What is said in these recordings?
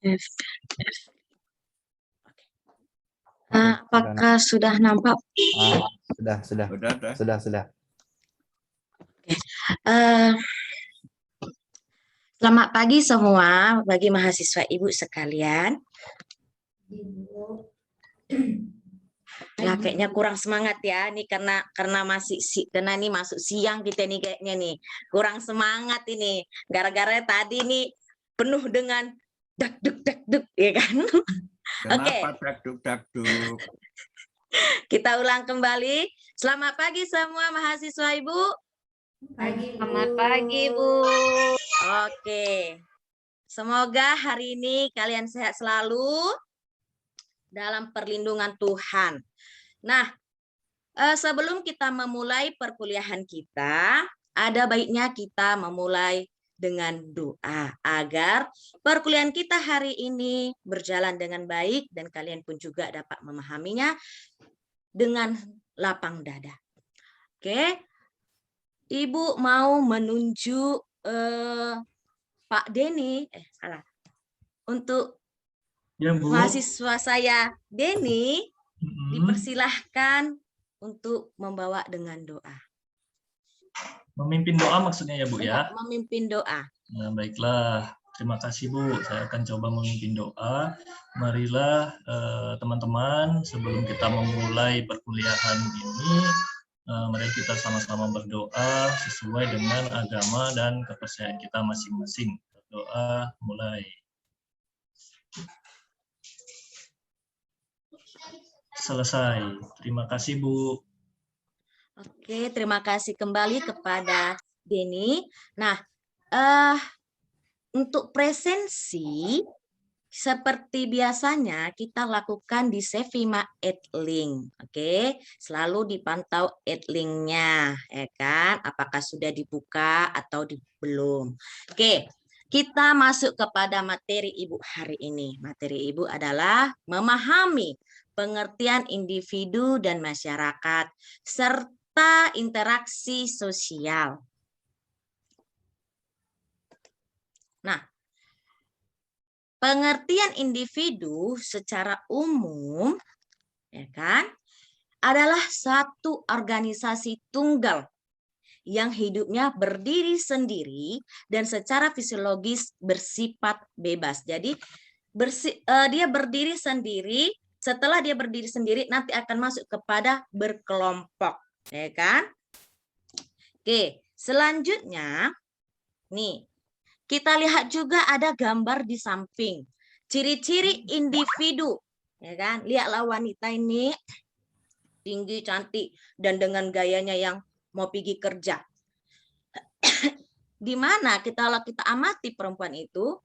Yes. Apakah Sudah nampak? Sudah. Selamat pagi semua bagi mahasiswa Ibu sekalian. Ya, kayaknya kurang semangat ya nih karena ini masuk siang kita nih kayaknya nih. Kurang semangat ini. Gara-gara tadi nih penuh dengan dakduk ya kan. Kenapa dakduk? Kita ulang kembali. Selamat pagi semua mahasiswa Ibu. Selamat pagi, Bu. Oke. Semoga hari ini kalian sehat selalu dalam perlindungan Tuhan. Nah, sebelum kita memulai perkuliahan kita, ada baiknya kita memulai dengan doa agar perkuliahan kita hari ini berjalan dengan baik dan kalian pun juga dapat memahaminya dengan lapang dada. Oke, Ibu mau menunjuk Pak Denny, untuk ya, Bu. Mahasiswa saya Denny, dipersilahkan untuk membawa dengan doa. Memimpin doa maksudnya ya, Bu ya? Memimpin doa. Nah, baiklah. Terima kasih, Bu. Saya akan coba memimpin doa. Marilah teman-teman, sebelum kita memulai perkuliahan ini, mari kita sama-sama berdoa sesuai dengan agama dan kepercayaan kita masing-masing. Berdoa mulai. Selesai. Terima kasih, Bu. Oke, terima kasih kembali kepada Denny. Nah, untuk presensi seperti biasanya kita lakukan di Sevima Edlink. Oke, selalu dipantau Edlinknya, ya kan? Apakah sudah dibuka atau belum? Oke. Kita masuk kepada materi Ibu hari ini. Materi Ibu adalah memahami pengertian individu dan masyarakat, serta interaksi sosial. Nah, pengertian individu secara umum, ya kan, adalah satu organisasi tunggal yang hidupnya berdiri sendiri dan secara fisiologis bersifat bebas. Jadi dia berdiri sendiri. Setelah dia berdiri sendiri, nanti akan masuk kepada berkelompok, ya kan? Oke, selanjutnya, nih kita lihat juga ada gambar di samping. Ciri-ciri individu, ya kan? Lihatlah wanita ini tinggi, cantik, dan dengan gayanya yang mau pergi kerja. Di mana kalau kita amati perempuan itu,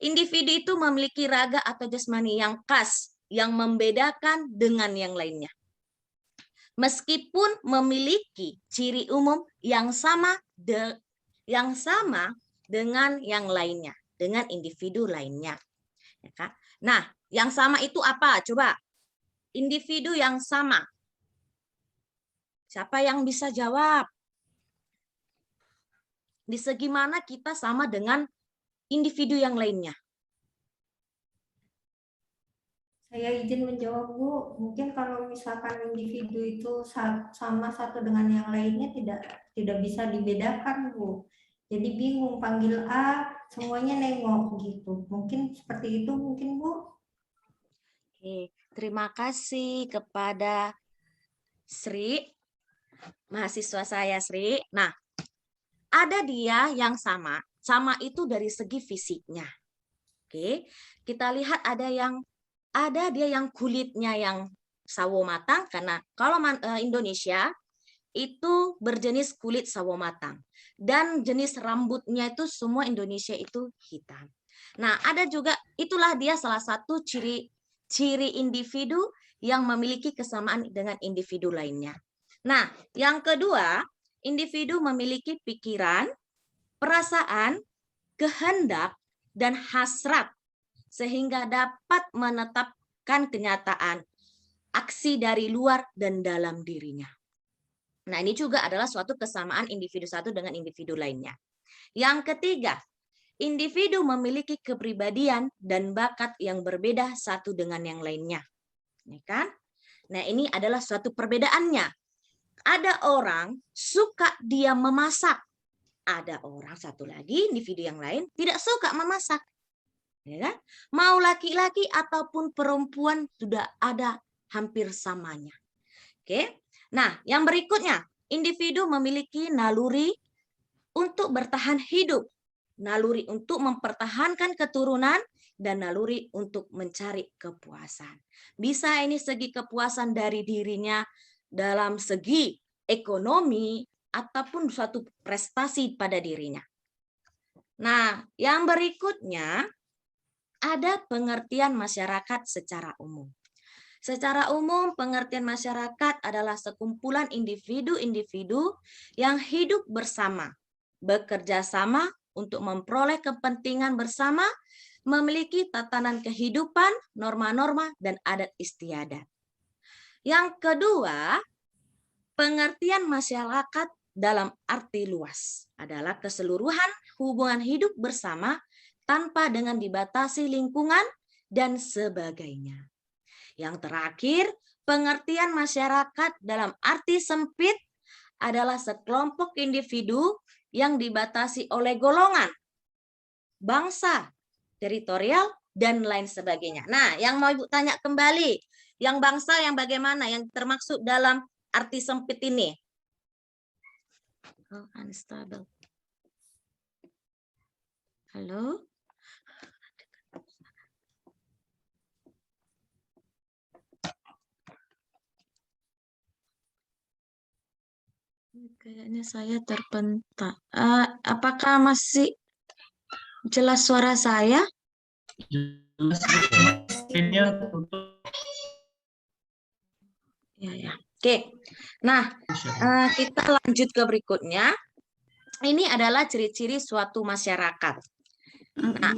individu itu memiliki raga atau jasmani yang khas, yang membedakan dengan yang lainnya. Meskipun memiliki ciri umum yang sama dengan yang lainnya, dengan individu lainnya. Ya kan? Nah, yang sama itu apa? Coba, individu yang sama. Siapa yang bisa jawab? Di segi mana kita sama dengan individu yang lainnya? Saya izin menjawab, Bu. Mungkin kalau misalkan individu itu sama satu dengan yang lainnya tidak bisa dibedakan, Bu. Jadi bingung, panggil A, semuanya nengok gitu. Mungkin seperti itu mungkin, Bu. Oke, terima kasih kepada Sri, mahasiswa saya Sri. Nah, ada dia yang sama itu dari segi fisiknya. Oke, kita lihat ada dia yang kulitnya yang sawo matang, karena kalau Indonesia itu berjenis kulit sawo matang dan jenis rambutnya itu semua Indonesia itu hitam. Nah, ada juga, itulah dia salah satu ciri individu yang memiliki kesamaan dengan individu lainnya. Nah, yang kedua, individu memiliki pikiran, perasaan, kehendak, dan hasrat sehingga dapat menetapkan kenyataan, aksi dari luar dan dalam dirinya. Nah, ini juga adalah suatu kesamaan individu satu dengan individu lainnya. Yang ketiga, individu memiliki kepribadian dan bakat yang berbeda satu dengan yang lainnya. Ya kan? Nah, ini adalah suatu perbedaannya. Ada orang suka dia memasak. Ada orang satu lagi, individu yang lain, tidak suka memasak. Ya kan? Mau laki-laki ataupun perempuan sudah ada hampir samanya. Oke. Nah, yang berikutnya, individu memiliki naluri untuk bertahan hidup, naluri untuk mempertahankan keturunan, dan naluri untuk mencari kepuasan. Bisa ini segi kepuasan dari dirinya dalam segi ekonomi ataupun suatu prestasi pada dirinya. Nah, yang berikutnya ada pengertian masyarakat secara umum. Secara umum, pengertian masyarakat adalah sekumpulan individu-individu yang hidup bersama, bekerja sama untuk memperoleh kepentingan bersama, memiliki tatanan kehidupan, norma-norma, dan adat istiadat. Yang kedua, pengertian masyarakat dalam arti luas adalah keseluruhan hubungan hidup bersama tanpa dengan dibatasi lingkungan dan sebagainya. Yang terakhir, pengertian masyarakat dalam arti sempit adalah sekelompok individu yang dibatasi oleh golongan, bangsa, teritorial, dan lain sebagainya. Nah, yang mau Ibu tanya kembali, yang bangsa yang bagaimana, yang termaksud dalam arti sempit ini? Oh, unstable. Halo? Kayaknya saya terpental. Apakah masih jelas suara saya? Jelas, Ya. Oke. Nah, kita lanjut ke berikutnya. Ini adalah ciri-ciri suatu masyarakat. Nah,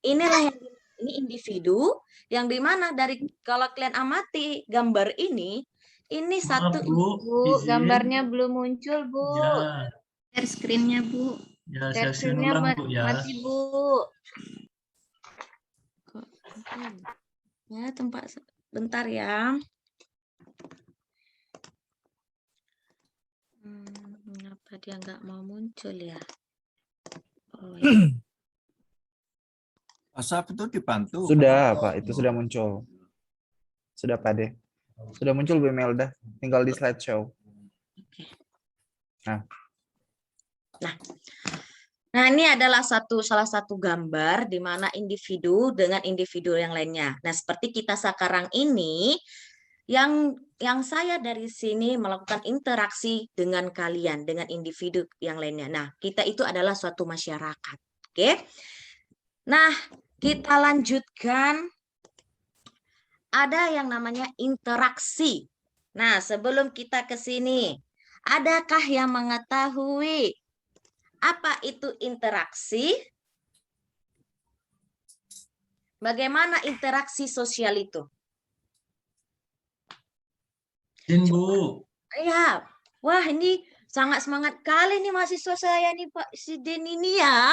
inilah yang ini individu yang dimana dari kalau kalian amati gambar ini satu Bu, gambarnya belum muncul, Bu. Ya. Share screen-nya, Bu. Ya, Share saya screen screen-nya ulang, Bu, ya. mati, Bu. Ya, tempat bentar ya. Kenapa dia nggak mau muncul ya? Oh, ya. WhatsApp itu dibantu. Sudah, Pak. Itu sudah muncul. Sudah, Pak De. Sudah muncul, Bu Imelda. Tinggal di slideshow. Nah, ini adalah salah satu gambar di mana individu dengan individu yang lainnya. Nah, seperti kita sekarang ini, yang saya dari sini melakukan interaksi dengan kalian, dengan individu yang lainnya. Nah, kita itu adalah suatu masyarakat. Oke? Nah, kita lanjutkan. Ada yang namanya interaksi. Nah, sebelum kita ke sini, adakah yang mengetahui apa itu interaksi? Bagaimana interaksi sosial itu? Bu. Iya. Wah, ini sangat semangat kali nih mahasiswa saya nih Pak Siden ini ya.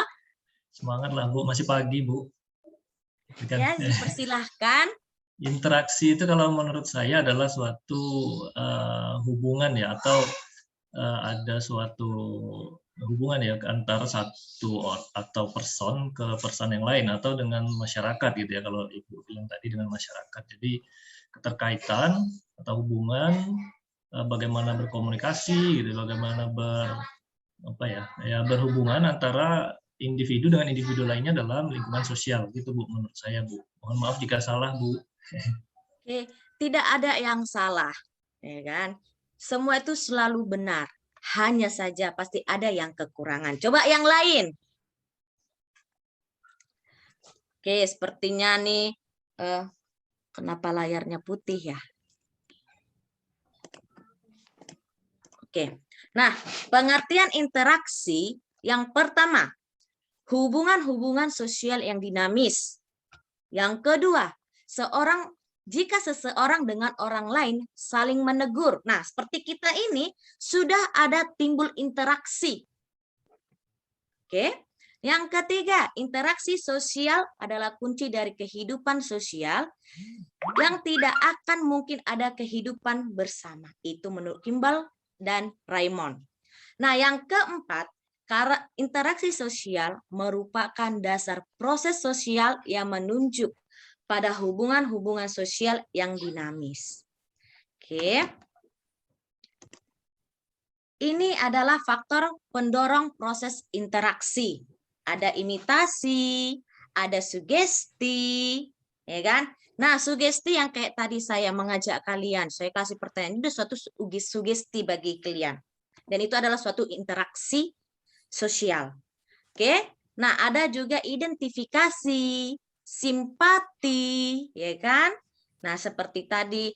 Semangat lah, Bu. Masih pagi, Bu. Ya, dipersilahkan. Interaksi itu kalau menurut saya adalah suatu hubungan ya, atau ada suatu hubungan ya antara satu atau person ke person yang lain, atau dengan masyarakat gitu ya, kalau Ibu bilang tadi dengan masyarakat. Jadi keterkaitan atau hubungan, bagaimana berkomunikasi gitu, bagaimana berhubungan antara individu dengan individu lainnya dalam lingkungan sosial gitu, Bu, menurut saya, Bu. Mohon maaf jika salah, Bu. Oke, tidak ada yang salah, ya kan? Semua itu selalu benar. Hanya saja pasti ada yang kekurangan. Coba yang lain. Oke, sepertinya nih, kenapa layarnya putih ya? Oke, nah pengertian interaksi yang pertama, hubungan-hubungan sosial yang dinamis. Yang kedua, jika seseorang dengan orang lain saling menegur. Nah, seperti kita ini sudah ada timbul interaksi. Oke. Yang ketiga, interaksi sosial adalah kunci dari kehidupan sosial yang tidak akan mungkin ada kehidupan bersama. Itu menurut Kimball dan Raymond. Nah, yang keempat, karena interaksi sosial merupakan dasar proses sosial yang menunjuk pada hubungan-hubungan sosial yang dinamis. Oke. Ini adalah faktor pendorong proses interaksi. Ada imitasi, ada sugesti, ya kan? Nah, sugesti yang kayak tadi saya mengajak kalian, saya kasih pertanyaan, itu suatu sugesti bagi kalian. Dan itu adalah suatu interaksi sosial. Oke? Nah, ada juga identifikasi, simpati, ya kan? Nah, seperti tadi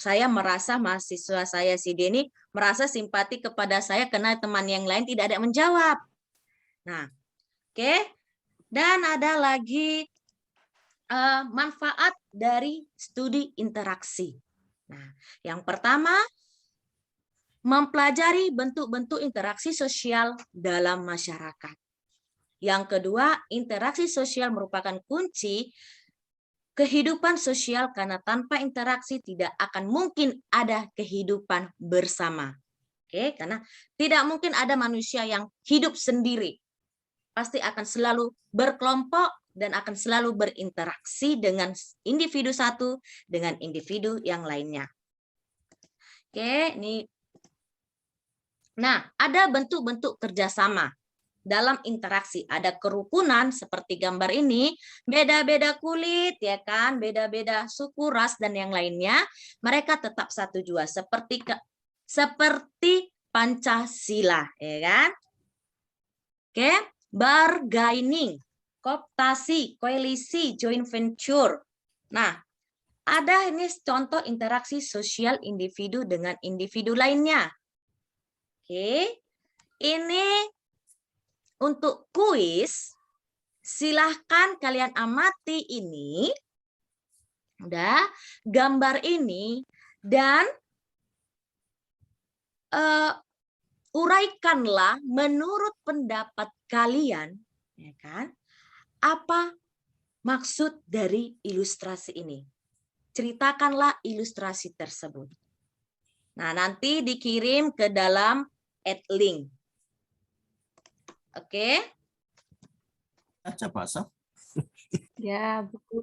saya merasa mahasiswa saya si Denny merasa simpati kepada saya karena teman yang lain tidak ada yang menjawab. Nah, oke. Dan ada lagi manfaat dari studi interaksi. Nah, yang pertama, mempelajari bentuk-bentuk interaksi sosial dalam masyarakat. Yang kedua, interaksi sosial merupakan kunci kehidupan sosial karena tanpa interaksi tidak akan mungkin ada kehidupan bersama. Oke, karena tidak mungkin ada manusia yang hidup sendiri. Pasti akan selalu berkelompok dan akan selalu berinteraksi dengan individu satu dengan individu yang lainnya. Oke, ini. Nah, ada bentuk-bentuk kerjasama dalam interaksi. Ada kerukunan seperti gambar ini, beda-beda kulit, ya kan, beda-beda suku, ras, dan yang lainnya. Mereka tetap satu jua, seperti Pancasila, ya kan? Oke, bargaining, kooptasi, koalisi, joint venture. Nah, ada ini contoh interaksi sosial individu dengan individu lainnya. Oke, ini untuk kuis, silahkan kalian amati ini, udah, gambar ini, dan uraikanlah menurut pendapat kalian, ya kan, apa maksud dari ilustrasi ini. Ceritakanlah ilustrasi tersebut. Nah, nanti dikirim ke dalam @link. Oke. Aja bahasa. Ya, Bu.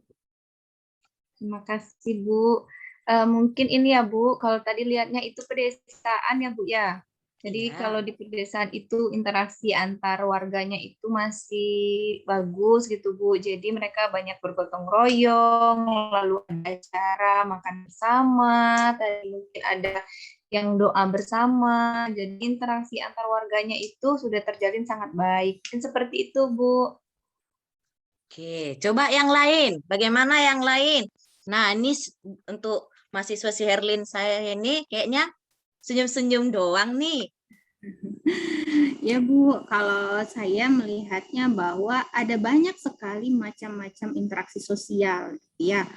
Terima kasih, Bu. Mungkin ini ya, Bu, kalau tadi lihatnya itu pedesaan ya, Bu, ya. Jadi Ya. kalau di pedesaan itu interaksi antar warganya itu masih bagus gitu, Bu. Jadi mereka banyak bergotong royong, lalu ada acara makan bersama, tadi mungkin ada yang doa bersama. Jadi interaksi antar warganya itu sudah terjalin sangat baik. Dan seperti itu, Bu. Oke, coba yang lain. Bagaimana yang lain? Nah, ini untuk mahasiswa si Herlin saya ini kayaknya senyum-senyum doang nih. Ya Bu, kalau saya melihatnya bahwa ada banyak sekali macam-macam interaksi sosial, ya.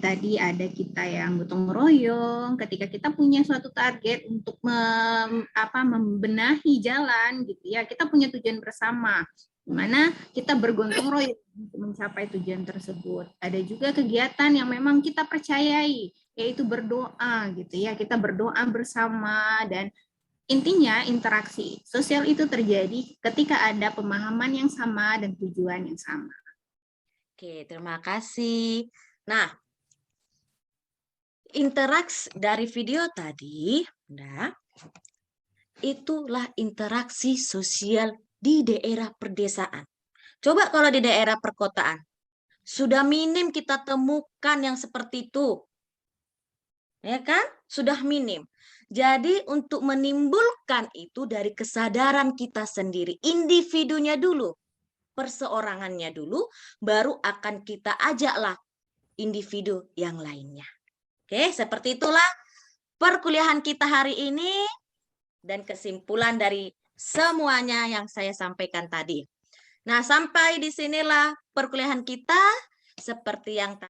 Tadi ada kita yang gotong royong ketika kita punya suatu target untuk membenahi jalan gitu ya, kita punya tujuan bersama di mana kita bergotong royong untuk mencapai tujuan tersebut. Ada juga kegiatan yang memang kita percayai, yaitu berdoa gitu ya, kita berdoa bersama, dan intinya interaksi sosial itu terjadi ketika ada pemahaman yang sama dan tujuan yang sama. Oke, terima kasih. Nah, interaksi dari video tadi, itulah interaksi sosial di daerah perdesaan. Coba kalau di daerah perkotaan, sudah minim kita temukan yang seperti itu. Ya kan? Sudah minim. Jadi untuk menimbulkan itu dari kesadaran kita sendiri, individunya dulu. Perseorangannya dulu, baru akan kita ajaklah individu yang lainnya. Oke, seperti itulah perkuliahan kita hari ini dan kesimpulan dari semuanya yang saya sampaikan tadi. Nah, sampai di sinilah perkuliahan kita seperti yang